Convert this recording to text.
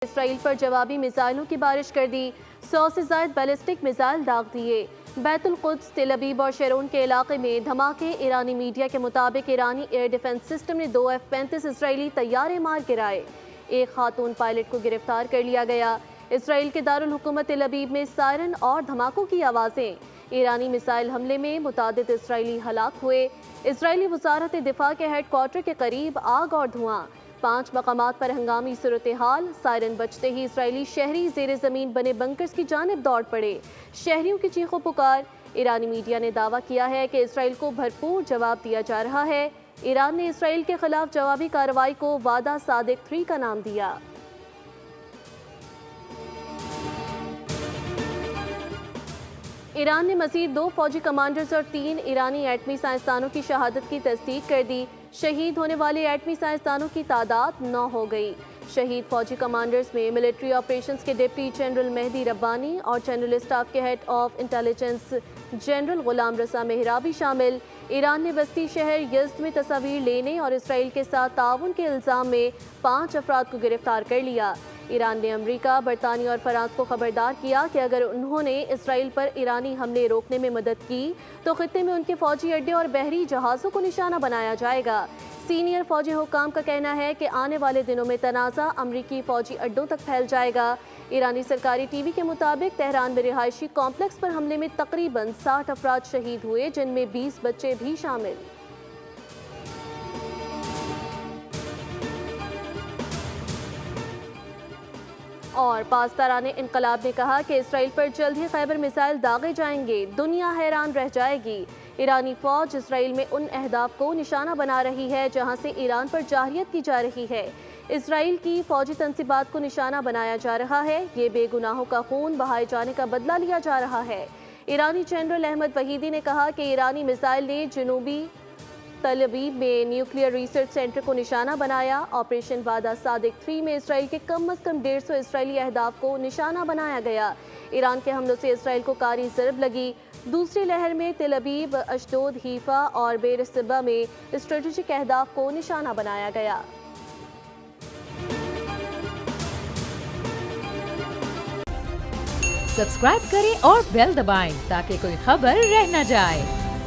اسرائیل پر جوابی میزائلوں کی بارش کر دی، 100 سے زائد بیلسٹک میزائل داغ دیے۔ بیت القدس، تل ابیب اور شیرون کے علاقے میں دھماکے۔ ایرانی میڈیا کے مطابق ایرانی ایئر ڈیفنس سسٹم نے 2 F-35 اسرائیلی طیارے مار گرائے۔ ایک خاتون پائلٹ کو گرفتار کر لیا گیا۔ اسرائیل کے دارالحکومت تل ابیب میں سائرن اور دھماکوں کی آوازیں۔ ایرانی میزائل حملے میں متعدد اسرائیلی ہلاک ہوئے۔ اسرائیلی وزارت دفاع کے ہیڈ کوارٹر کے قریب آگ اور دھواں، 5 مقامات پر ہنگامی صورتحال۔ سائرن بجتے ہی اسرائیلی شہری زیر زمین بنے بنکرز کی جانب دوڑ پڑے، شہریوں کی چیخ و پکار۔ ایرانی میڈیا نے دعویٰ کیا ہے کہ اسرائیل کو بھرپور جواب دیا جا رہا ہے۔ ایران نے اسرائیل کے خلاف جوابی کارروائی کو وعدہ صادق 3 کا نام دیا۔ ایران نے مزید 2 فوجی کمانڈرز اور 3 ایرانی ایٹمی سائنسدانوں کی شہادت کی تصدیق کر دی۔ شہید ہونے والے ایٹمی سائنسدانوں کی تعداد 9 ہو گئی۔ شہید فوجی کمانڈرز میں ملٹری آپریشنز کے ڈپٹی جنرل مہدی ربانی اور جنرل اسٹاف کے head of intelligence general Ghulam رضا مہرابی شامل۔ ایران نے وسطی شہر یزد میں تصاویر لینے اور اسرائیل کے ساتھ تعاون کے الزام میں 5 افراد کو گرفتار کر لیا۔ ایران نے امریکہ، برطانیہ اور فرانس کو خبردار کیا کہ اگر انہوں نے اسرائیل پر ایرانی حملے روکنے میں مدد کی تو خطے میں ان کے فوجی اڈے اور بحری جہازوں کو نشانہ بنایا جائے گا۔ سینئر فوجی حکام کا کہنا ہے کہ آنے والے دنوں میں تنازع امریکی فوجی اڈوں تک پھیل جائے گا۔ ایرانی سرکاری ٹی وی کے مطابق تہران میں رہائشی کمپلیکس پر حملے میں تقریباً 60 افراد شہید ہوئے، جن میں 20 بچے بھی شامل۔ اور پاسداران انقلاب نے کہا کہ اسرائیل پر جلد ہی خیبر میزائل داغے جائیں گے، دنیا حیران رہ جائے گی۔ ایرانی فوج اسرائیل میں ان اہداف کو نشانہ بنا رہی ہے جہاں سے ایران پر جارحیت کی جا رہی ہے۔ اسرائیل کی فوجی تنصیبات کو نشانہ بنایا جا رہا ہے، یہ بے گناہوں کا خون بہائے جانے کا بدلہ لیا جا رہا ہے۔ ایرانی جنرل احمد وحیدی نے کہا کہ ایرانی میزائل نے جنوبی تل ابیب میں نیوکلیئر ریسرچ سینٹر کو نشانہ بنایا۔ آپریشن وعدہ صادق 3 میں اسرائیل کے کم از کم 150 اسرائیلی اہداف کو نشانہ بنایا گیا۔ ایران کے حملوں سے اسرائیل کو کاری ضرب لگی۔ دوسری لہر میں تل ابیب، اشدود، حیفا اور بیر سبا میں اسٹریٹجک اہداف کو نشانہ بنایا گیا۔ سبسکرائب کریں اور بیل دبائیں تاکہ کوئی خبر رہ نہ جائے۔